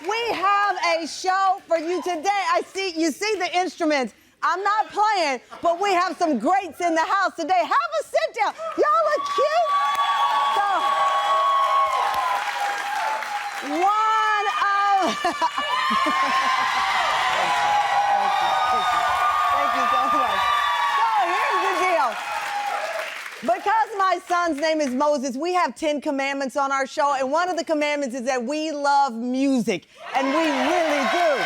We have a show for you today. You see the instruments. I'm not playing, but we have some greats in the house today. Have a sit down. Y'all look cute. So, one of... Thank you so much. So here's the deal. Because my son's name is Moses, we have 10 commandments on our show, and one of the commandments is that we love music, and we really do.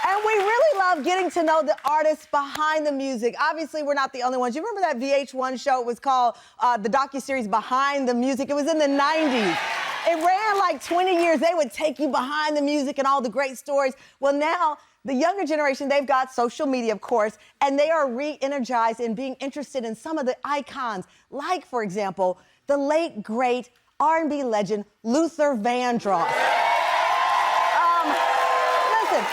And we really love getting to know the artists behind the music. Obviously, we're not the only ones. You remember that VH1 show? It was called the docuseries Behind the Music. It was in the 90s. It ran like 20 years. They would take you behind the music and all the great stories. Well, now, the younger generation, they've got social media, of course, and they are re-energized in being interested in some of the icons, like, for example, the late, great R&B legend, Luther Vandross. Listen,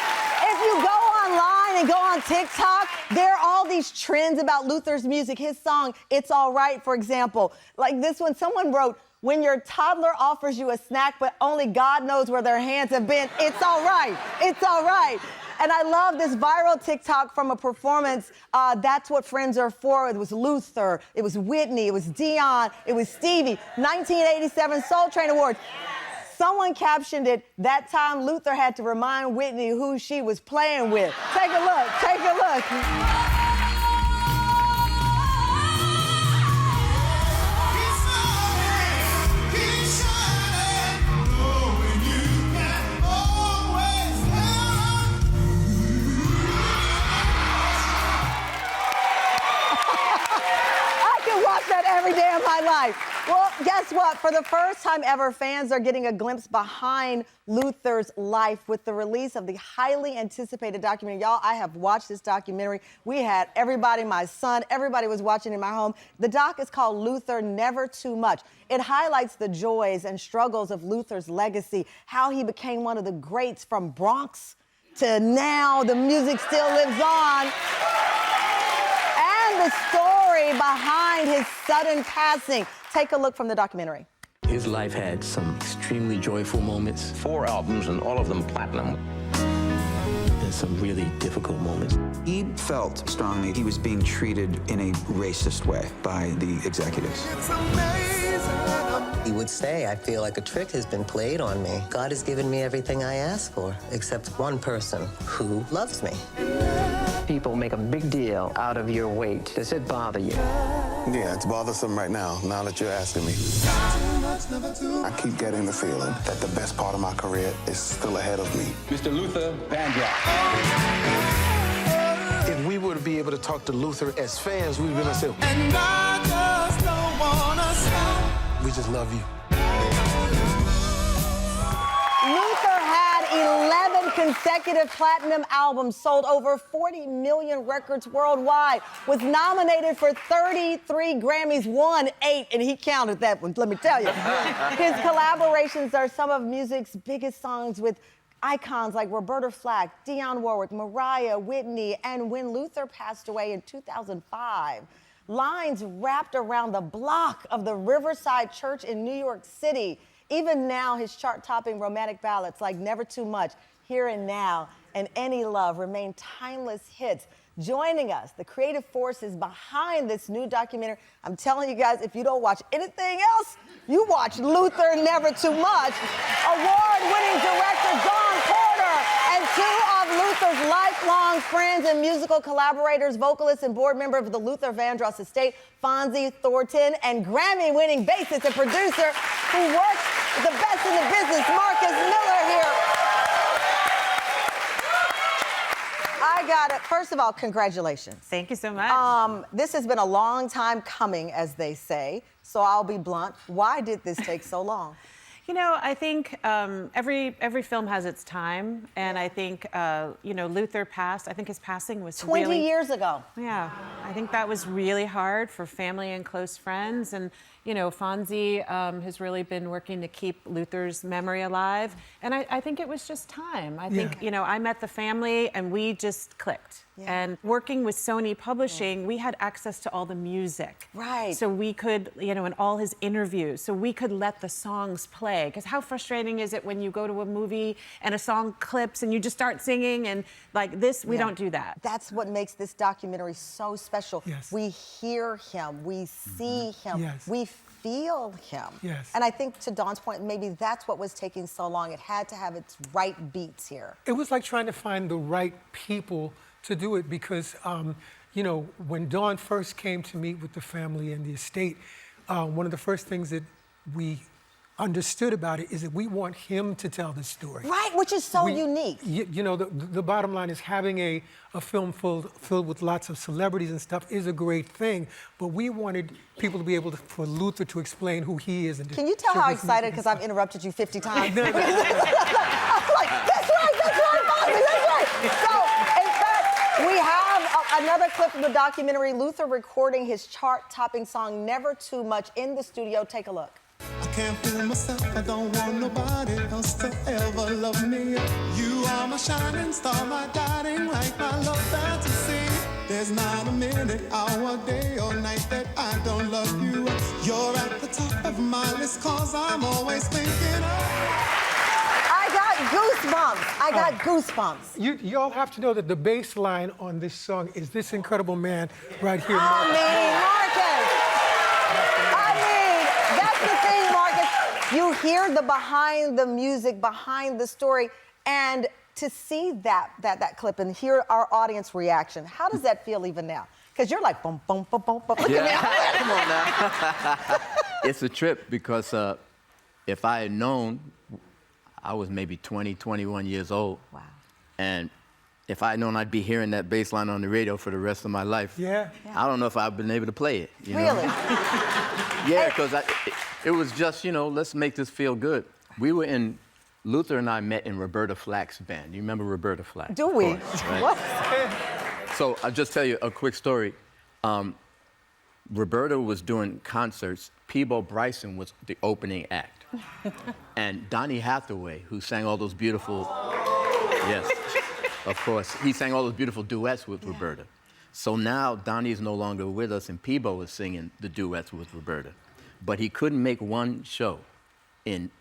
if you go online and go on TikTok, there are all these trends about Luther's music. His song, It's All Right, for example. Like this one, someone wrote, when your toddler offers you a snack, but only God knows where their hands have been, it's all right, it's all right. And I love this viral TikTok from a performance, That's What Friends Are For. It was Luther, it was Whitney, it was Dion, it was Stevie, 1987 Soul Train Awards. Someone captioned it, that time Luther had to remind Whitney who she was playing with. Take a look, take a look. That every day of my life. Well, guess what? For the first time ever, fans are getting a glimpse behind Luther's life with the release of the highly anticipated documentary. Y'all, I have watched this documentary. We had everybody, my son, everybody was watching in my home. The doc is called Luther Never Too Much. It highlights the joys and struggles of Luther's legacy, how he became one of the greats from Bronx to now. The music still lives on. The story behind his sudden passing. Take a look from the documentary. His life had some extremely joyful moments. 4 albums and all of them platinum. And some really difficult moments. He felt strongly he was being treated in a racist way by the executives. It's amazing. He would say, I feel like a trick has been played on me. God has given me everything I asked for, except one person who loves me. People make a big deal out of your weight. Does it bother you? Yeah, it's bothersome right now that you're asking me. I keep getting the feeling that the best part of my career is still ahead of me. Mr. Luther Vandross. If we were to be able to talk to Luther as fans, we'd be able to say, And I just don't wanna stop. we just love you. Luther had 11 consecutive platinum albums, sold over 40 million records worldwide, was nominated for 33 Grammys, won 8, and he counted that one, let me tell you. His collaborations are some of music's biggest songs with icons like Roberta Flack, Dionne Warwick, Mariah, Whitney, and when Luther passed away in 2005, lines wrapped around the block of the Riverside Church in New York City. Even now, his chart-topping romantic ballads like Never Too Much, Here and Now, and Any Love remain timeless hits. Joining us, the creative forces behind this new documentary. I'm telling you guys, if you don't watch anything else, you watch Luther Never Too Much. Award-winning director John Porter and 2 of Luther's lifelong friends and musical collaborators, vocalist and board member of the Luther Vandross estate, Fonzi, Thornton, and Grammy-winning bassist and producer who works with the best in the business, Marcus Miller here. I got it. First of all, congratulations. Thank you so much. This has been a long time coming, as they say, so I'll be blunt. Why did this take so long? You know, I think every film has its time, and I think, you know, Luther passed. I think his passing was 20 years ago. Yeah, I think that was really hard for family and close friends, and you know, Fonzi has really been working to keep Luther's memory alive. And I think it was just time. I think, you know, I met the family and we just clicked. And working with Sony Publishing, we had access to all the music. Right. So we could, you know, and all his interviews, so we could let the songs play. Because how frustrating is it when you go to a movie and a song clips and you just start singing and like this, we don't do that. That's what makes this documentary so special. Yes. We hear him, we see him, Yes. we feel him. Yes. And I think to Dawn's point, maybe that's what was taking so long. It had to have its right beats here. It was like trying to find the right people to do it because, you know, when Dawn first came to meet with the family and the estate, one of the first things that we understood about it is that we want him to tell the story. Right, which is so unique. You know, the bottom line is having a film filled with lots of celebrities and stuff is a great thing, but we wanted people to be able to, for Luther to explain who he is. And Can you tell how excited, because I've interrupted you 50 times? I was like, that's right, Fonzie, that's right. So, in fact, we have another clip from the documentary, Luther recording his chart-topping song, Never Too Much, in the studio. Take a look. I can't fool myself, I don't want nobody else to ever love me. You are my shining star, my guiding light, my love fantasy. There's not a minute, hour, day or night that I don't love you. You're at the top of my list, cause I'm always thinking I got goosebumps. I got goosebumps. You all have to know that the bass line on this song is this incredible man right here. I mean, Marcus. I mean, that's the thing, Marcus. You hear the music, behind the story, and to see that clip and hear our audience reaction, how does that feel even now? Because you're like, boom, boom, boom, boom, boom. Look at me. Come on now. It's a trip because if I had known, I was maybe 20, 21 years old. Wow. And if I had known I'd be hearing that bass line on the radio for the rest of my life, I don't know if I'd been able to play it. You Really? know? Yeah, because it was just, you know, let's make this feel good. Luther and I met in Roberta Flack's band. You remember Roberta Flack? Do we? Course, right? What? So I'll just tell you a quick story. Roberta was doing concerts. Peabo Bryson was the opening act. And Donny Hathaway, who sang all those beautiful, yes, of course, he sang all those beautiful duets with Roberta. So now Donny's no longer with us and Peabo is singing the duets with Roberta. But he couldn't make one show in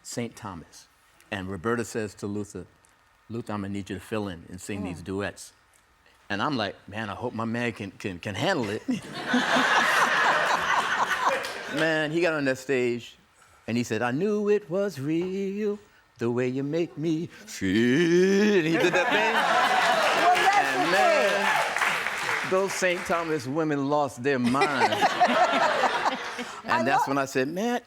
St. Thomas. And Roberta says to Luther, Luther, I'm gonna need you to fill in and sing these duets. And I'm like, man, I hope my man can handle it. Man, he got on that stage and he said, I knew it was real, the way you make me feel. And he did that thing. Well, that's and the man, thing. those St. Thomas women lost their minds. And that's when I said, man,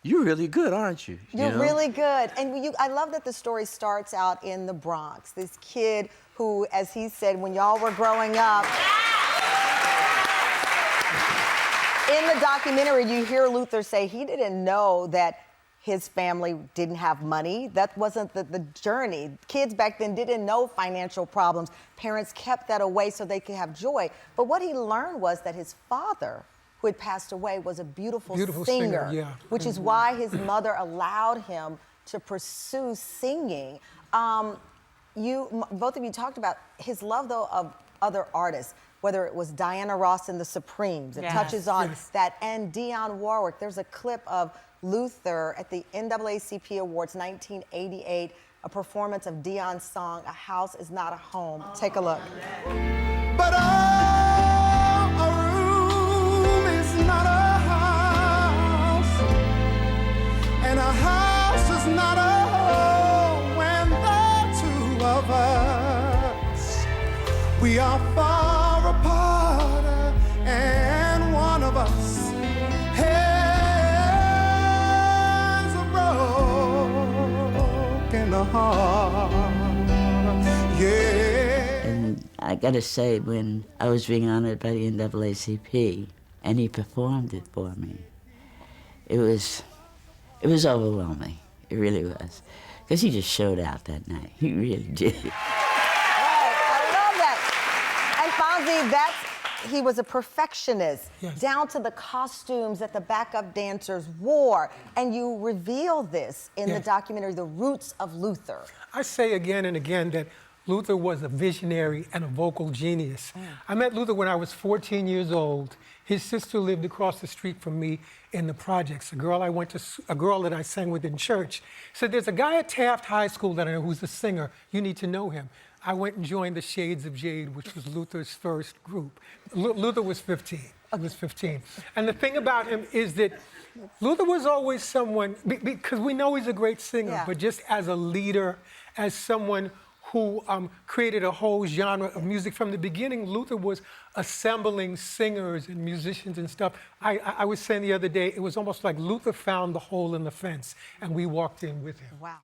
you're really good, aren't you? You're really good. And I love that the story starts out in the Bronx. This kid who, as he said, when y'all were growing up, in the documentary, you hear Luther say he didn't know that his family didn't have money. That wasn't the journey. Kids back then didn't know financial problems. Parents kept that away so they could have joy. But what he learned was that his father, who had passed away, was a beautiful singer, which is why his mother allowed him to pursue singing. Both of you talked about his love, though, of other artists, whether it was Diana Ross and the Supremes. It touches on that, and Dionne Warwick. There's a clip of Luther at the NAACP Awards 1988, a performance of Dionne's song, A House Is Not a Home. Take a look. But a room is not a house, and a house is not a home when the two of us, we are far apart, and one of us has a broken heart. And I gotta say, when I was being honored by the NAACP and he performed it for me, it was overwhelming. It really was. Because he just showed out that night. He really did. I love that. And Fonzi, he was a perfectionist, Yes. down to the costumes that the backup dancers wore. And you reveal this in the Yes. documentary, The Roots of Luther. I say again and again that Luther was a visionary and a vocal genius. I met Luther when I was 14 years old. His sister lived across the street from me in the projects. A girl that I sang with in church said, "There's a guy at Taft High School that I know who's a singer. You need to know him." I went and joined the Shades of Jade, which was Luther's first group. Luther was 15. He was 15. And the thing about him is that Luther was always someone, because we know he's a great singer, Yeah. but just as a leader, as someone who created a whole genre of music. From the beginning, Luther was assembling singers and musicians and stuff. I was saying the other day, it was almost like Luther found the hole in the fence, and we walked in with him. Wow.